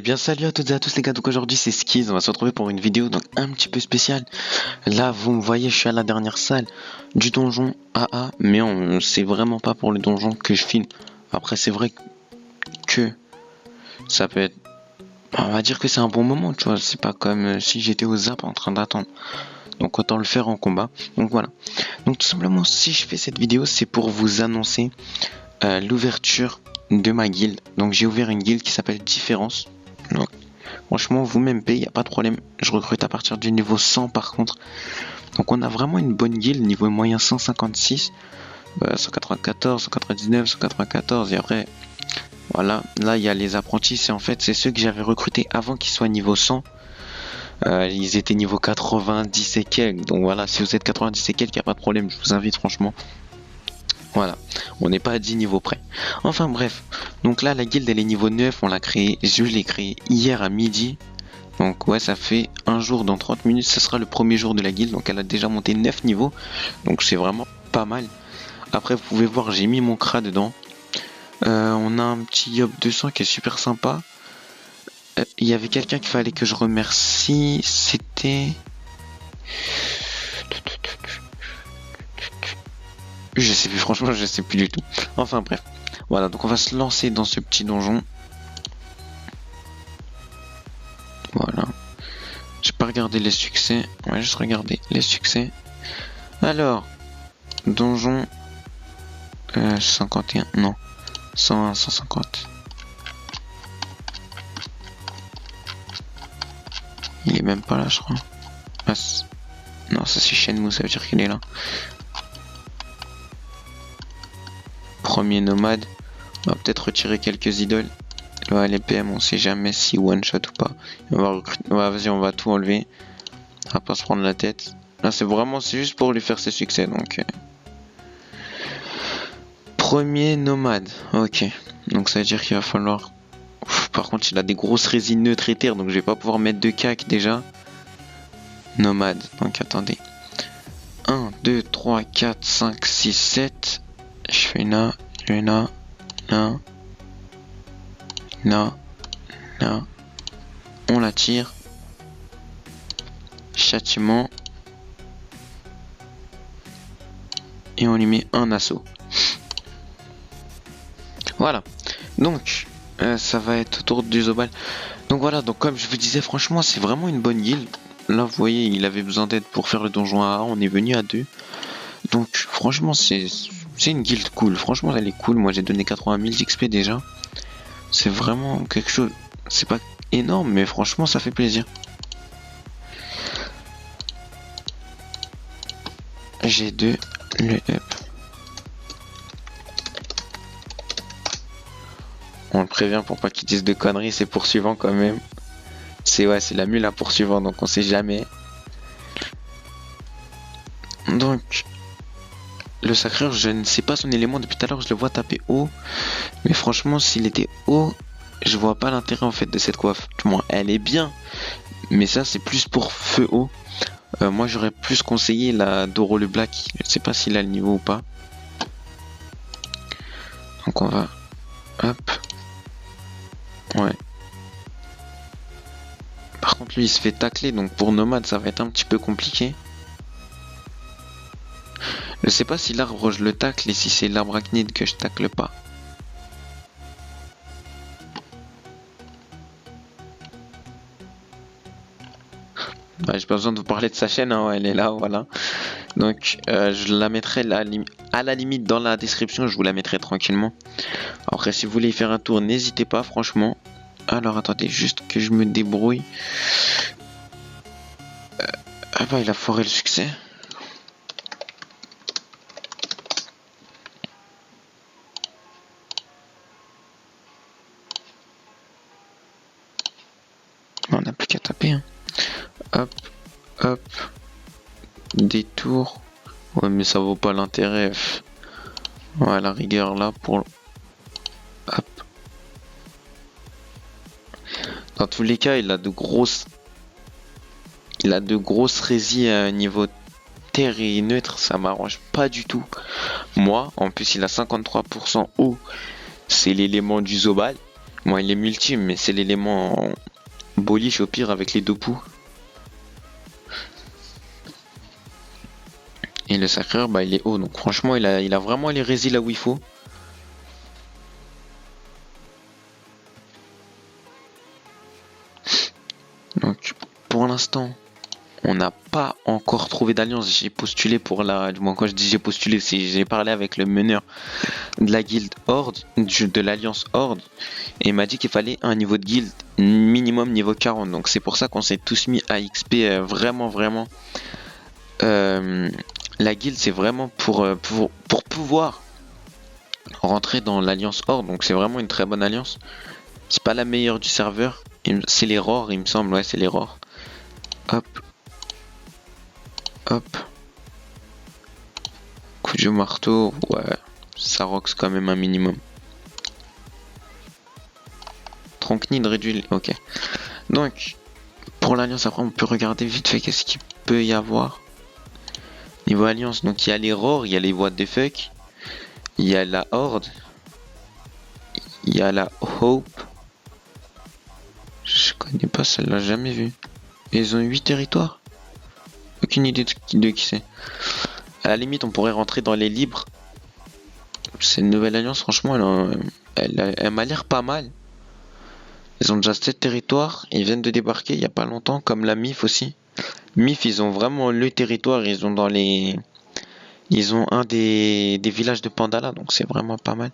bien salut à toutes et à tous les gars, donc aujourd'hui c'est Skiz, on va se retrouver pour une vidéo donc un petit peu spéciale. Là vous me voyez, je suis à la dernière salle du donjon AA, mais c'est vraiment pas pour le donjon que je filme. Après c'est vrai que ça peut être, on va dire que c'est un bon moment, tu vois, c'est pas comme si j'étais au zap en train d'attendre. Donc autant le faire en combat, donc voilà. Donc tout simplement si je fais cette vidéo c'est pour vous annoncer l'ouverture de ma guilde. Donc j'ai ouvert une guilde qui s'appelle Différence. Donc franchement vous m'aimez, y a pas de problème. Je recrute à partir du niveau 100 par contre. Donc on a vraiment une bonne guilde, niveau moyen 156, 194, 199, 194 et après voilà, là il y a les apprentis, c'est en fait c'est ceux que j'avais recrutés avant qu'ils soient niveau 100. Ils étaient niveau 90 et quelques. Donc voilà, si vous êtes 90 et quelques, y a pas de problème, je vous invite franchement. Voilà, on n'est pas à 10 niveaux près. Enfin bref, donc là la guilde elle est niveau 9, on l'a créée, je l'ai créée hier à midi. Donc ouais, ça fait un jour dans 30 minutes, ce sera le premier jour de la guilde. Donc elle a déjà monté 9 niveaux, donc c'est vraiment pas mal. Après vous pouvez voir, j'ai mis mon cra dedans. On a un petit Yob 200 qui est super sympa. Il y avait quelqu'un qu'il fallait que je remercie, c'était... Je sais plus, franchement, je sais plus du tout. Enfin bref. Voilà, donc on va se lancer dans ce petit donjon. Voilà. J'ai pas regardé les succès. On va juste regarder les succès. Alors, donjon 51. Non. 101, 150. Il est même pas là, je crois. Ah, non, ça c'est Shenmue, ça veut dire qu'il est là. Premier nomade. On va peut-être retirer quelques idoles. Ouais, les PM, on sait jamais si one shot ou pas. On va recruter. Ouais, vas-y, on va tout enlever. On va pas se prendre la tête. Là, c'est juste pour lui faire ses succès. Donc, premier nomade. Ok. Donc, ça veut dire qu'il va falloir. Par contre, il a des grosses résines neutres et terre. Donc, je vais pas pouvoir mettre de cac déjà. Nomade. Donc, attendez. 1, 2, 3, 4, 5, 6, 7. Je fais une là. On la tire. Châtiment. Et on lui met un assaut. Voilà. Donc, ça va être autour du Zobal. Donc voilà, donc comme je vous disais, franchement, c'est vraiment une bonne guilde. Là, vous voyez, il avait besoin d'aide pour faire le donjon AA. On est venu à 2. Donc, franchement, c'est une guilde cool. Franchement, elle est cool. Moi, j'ai donné 80 000 XP déjà. C'est vraiment quelque chose. C'est pas énorme, mais franchement, ça fait plaisir. G2, le up. On le prévient pour pas qu'ils disent de conneries, c'est poursuivant quand même. C'est la mule à poursuivant, donc on sait jamais. Donc, le sacreur, je ne sais pas son élément depuis tout à l'heure, je le vois taper haut. Mais franchement, s'il était haut, je vois pas l'intérêt en fait de cette coiffe. Du moins, elle est bien, mais ça c'est plus pour feu haut. Moi j'aurais plus conseillé la Doro le Black. Je sais pas s'il a le niveau ou pas. Donc on va... Hop. Ouais. Par contre lui il se fait tacler, donc pour Nomade ça va être un petit peu compliqué. Je sais pas si l'arbre je le tacle et si c'est l'arbre arachnide que je tacle pas. Ouais, j'ai pas besoin de vous parler de sa chaîne, hein, elle est là, voilà. Donc je la mettrai à la limite dans la description, je vous la mettrai tranquillement. Après si vous voulez y faire un tour, n'hésitez pas franchement. Alors attendez, juste que je me débrouille. Ah bah il a foiré le succès. On n'a plus qu'à taper. Hein. Hop, hop. Détour. Ouais, mais ça vaut pas l'intérêt. Ouais, la rigueur là pour... Hop. Dans tous les cas, il a de grosses résines à niveau terre et neutre. Ça m'arrange pas du tout. Moi, en plus, il a 53% eau. C'est l'élément du Zobal. Bon, il est multi, mais c'est l'élément boliche au pire avec les deux poux. Et le sacreur, bah il est haut. Donc franchement, il a vraiment les résils là où il faut. Donc pour l'instant, on n'a pas encore trouvé d'alliance. J'ai postulé pour la... Du moins quand je dis j'ai postulé, c'est j'ai parlé avec le meneur de la guilde Horde, de l'alliance Horde. Et il m'a dit qu'il fallait un niveau de guilde minimum niveau 40. Donc c'est pour ça qu'on s'est tous mis à XP vraiment. La guilde c'est vraiment pour pouvoir rentrer dans l'alliance Horde. Donc c'est vraiment une très bonne alliance. C'est pas la meilleure du serveur. C'est les rares il me semble. Ouais c'est les rares. Hop. Hop. Coup de marteau. Ouais. Ça rox quand même un minimum. Tronchnide réduit. Ok. Donc pour l'alliance après on peut regarder vite fait qu'est-ce qu'il peut y avoir. Niveau alliance, donc il y a les rares, il y a les what the fuck, il y a la horde, il y a la hope. Je connais pas celle-là, jamais vu. Ils ont 8 territoires. Aucune idée de qui c'est. À la limite, on pourrait rentrer dans les libres. C'est une nouvelle alliance, franchement, elle m'a l'air pas mal. Ils ont déjà 7 territoires, ils viennent de débarquer il y a pas longtemps, comme la MIF aussi. MIF, ils ont vraiment le territoire, ils ont dans les... Ils ont un des villages de Pandala, donc c'est vraiment pas mal.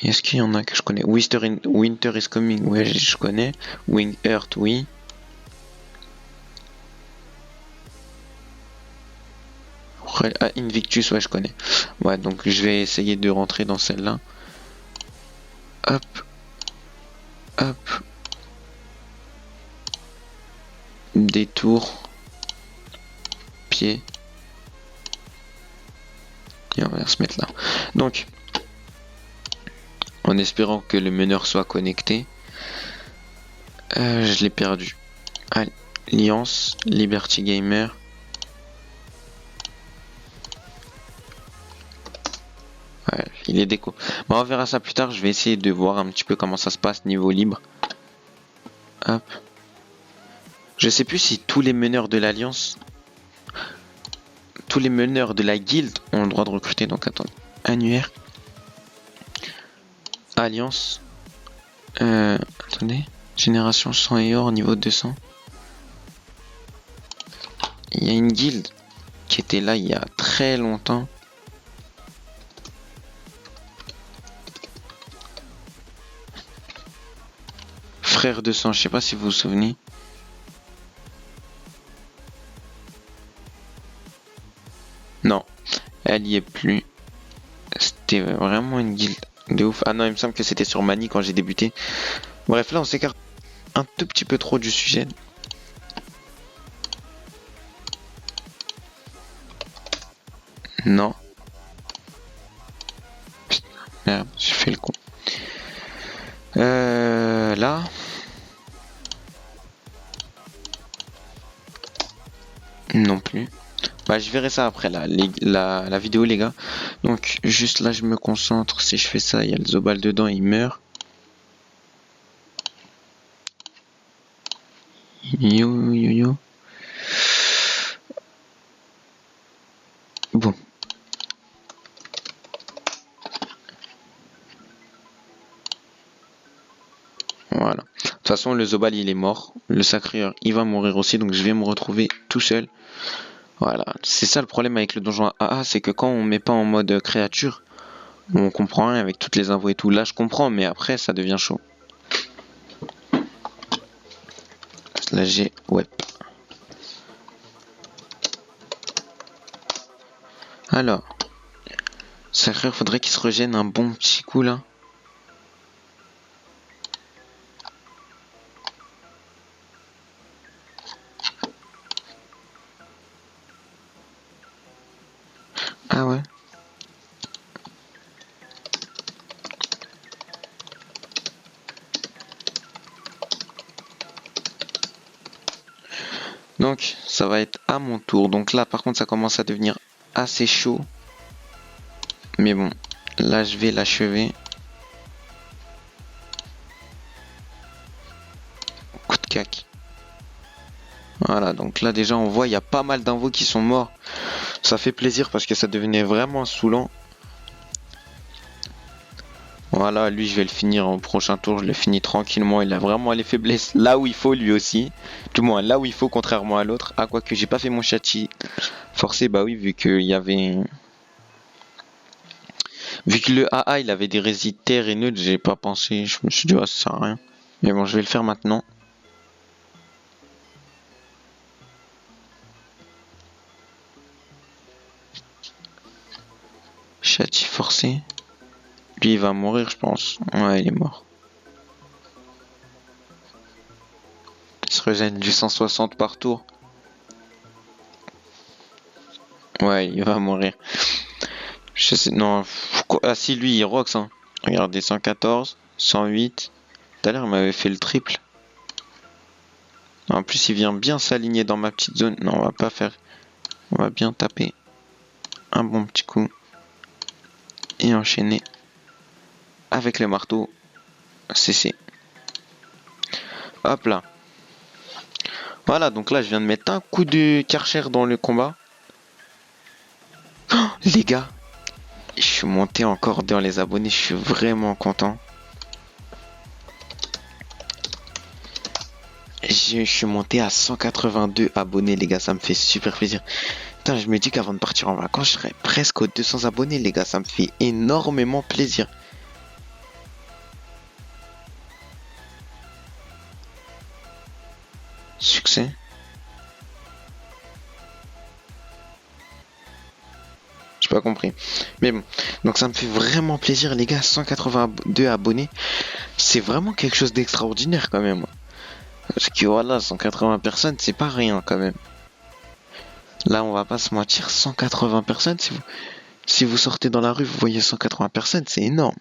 Est-ce qu'il y en a que je connais? Winter is coming, ouais, je connais. Wing Earth, oui. Invictus, ouais, je connais. Ouais, donc je vais essayer de rentrer dans celle-là. Hop. Hop. Détour. Pied. Et on va se mettre là. Donc, en espérant que le meneur soit connecté. Je l'ai perdu. Alliance, Liberty Gamer. Ouais, il est déco. Bon, on verra ça plus tard. Je vais essayer de voir un petit peu comment ça se passe niveau libre. Hop. Je sais plus si tous les meneurs de l'alliance, tous les meneurs de la guilde ont le droit de recruter. Donc attendez. Annuaire. Alliance. Attendez. Génération 100 et or niveau 200. Il y a une guilde qui était là il y a très longtemps. Frère de sang, je sais pas si vous vous souvenez. Non, elle y est plus. C'était vraiment une guilde de ouf. Ah non, il me semble que c'était sur Mani quand j'ai débuté. Bref, là on s'écarte un tout petit peu trop du sujet. Non. Putain, merde, j'ai fait le con. Là. Non plus. Bah je verrai ça après la vidéo les gars. Donc juste là je me concentre. Si je fais ça, il y a le Zobal dedans, il meurt. Yo. Bon. Voilà. De toute façon le Zobal il est mort. Le Sacreur il va mourir aussi. Donc je vais me retrouver tout seul. Voilà. C'est ça le problème avec le donjon AA. C'est que quand on met pas en mode créature, on comprend rien avec toutes les infos et tout. Là je comprends mais après ça devient chaud. Là j'ai... Ouais. Alors, Sacreur, faudrait qu'il se régène un bon petit coup là. Ah ouais. Donc, ça va être à mon tour. Donc là, par contre, ça commence à devenir assez chaud. Mais bon, là, je vais l'achever. Voilà, donc là déjà on voit il y a pas mal d'invos qui sont morts. Ça fait plaisir parce que ça devenait vraiment saoulant. Voilà, lui je vais le finir au prochain tour, je le finis tranquillement. Il a vraiment les faiblesses là où il faut lui aussi. Du moins là où il faut contrairement à l'autre. Ah quoique j'ai pas fait mon châti forcé, bah oui vu qu'il y avait... Vu que le AA il avait des résidus terre et neutres, j'ai pas pensé, je me suis dit ah ça sert à rien. Mais bon je vais le faire maintenant. Châti forcé. Lui il va mourir je pense. Ouais il est mort. Il se régène du 160 par tour. Ouais il va mourir. Je sais, non. Ah si lui il rocks hein. Regardez 114, 108. Tout à l'heure il m'avait fait le triple. En plus il vient bien s'aligner dans ma petite zone. Non on va pas faire. On va bien taper un bon petit coup. Et enchaîner avec le marteau. CC. Hop là. Voilà, donc là je viens de mettre un coup de Karcher dans le combat. Oh, les gars, je suis monté encore dans les abonnés, je suis vraiment content. Je suis monté à 182 abonnés les gars, ça me fait super plaisir. Putain, je me dis qu'avant de partir en vacances, je serai presque aux 200 abonnés les gars, ça me fait énormément plaisir. Succès. J'ai pas compris. Mais bon, donc ça me fait vraiment plaisir les gars, 182 abonnés. C'est vraiment quelque chose d'extraordinaire quand même. Parce que voilà, 180 personnes, c'est pas rien quand même. Là, on va pas se mentir, 180 personnes, si vous sortez dans la rue, vous voyez 180 personnes, c'est énorme.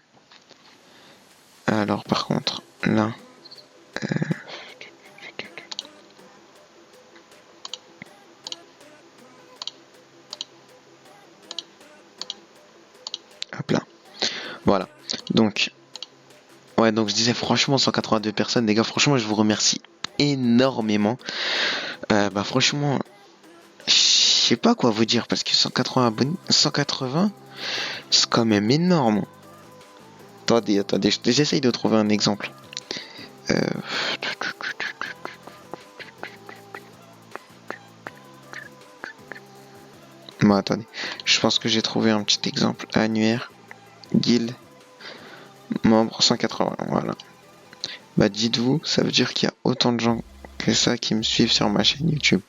Alors par contre, là... Hop là. Voilà. Donc... Ouais, donc je disais franchement 182 personnes, les gars, franchement je vous remercie énormément. Bah franchement, je sais pas quoi vous dire parce que 180 abonnés, 180, c'est quand même énorme. Attendez, j'essaye de trouver un exemple. Bon, attendez, je pense que j'ai trouvé un petit exemple. Annuaire, guild, membre 180, voilà. Bah dites-vous, ça veut dire qu'il y a autant de gens que ça qui me suivent sur ma chaîne YouTube.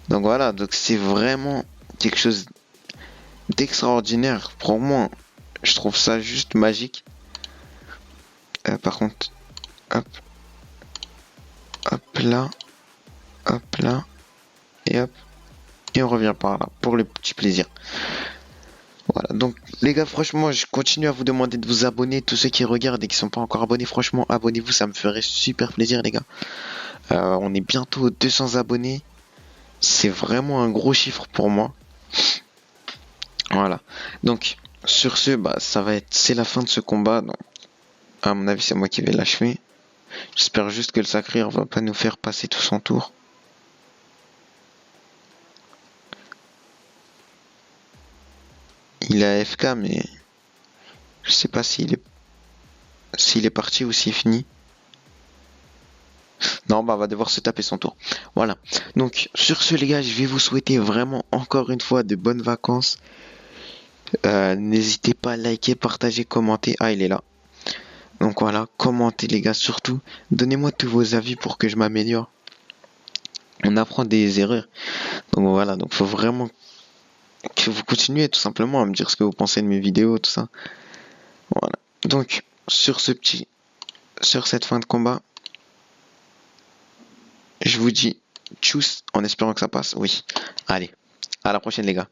Donc voilà, donc c'est vraiment quelque chose d'extraordinaire pour moi. Je trouve ça juste magique. Par contre, hop, hop là, et hop, et on revient par là pour le petit plaisir. Voilà, donc les gars, franchement, je continue à vous demander de vous abonner. Tous ceux qui regardent et qui sont pas encore abonnés, franchement, abonnez-vous, ça me ferait super plaisir, les gars. On est bientôt aux 200 abonnés. C'est vraiment un gros chiffre pour moi. Voilà. Donc, sur ce, bah, c'est la fin de ce combat. Donc, à mon avis, c'est moi qui vais l'achever. J'espère juste que le sacré va pas nous faire passer tout son tour. Il est AFK, mais je sais pas s'il est parti ou s'il est fini. Non, bah, on va devoir se taper son tour. Voilà. Donc, sur ce, les gars, je vais vous souhaiter vraiment encore une fois de bonnes vacances. N'hésitez pas à liker, partager, commenter. Ah, il est là. Donc voilà, commentez les gars, surtout. Donnez-moi tous vos avis pour que je m'améliore. On apprend des erreurs. Donc voilà, donc faut vraiment que vous continuez tout simplement à me dire ce que vous pensez de mes vidéos, tout ça. Voilà. Donc, sur cette fin de combat, je vous dis tchuss en espérant que ça passe. Oui. Allez, à la prochaine les gars.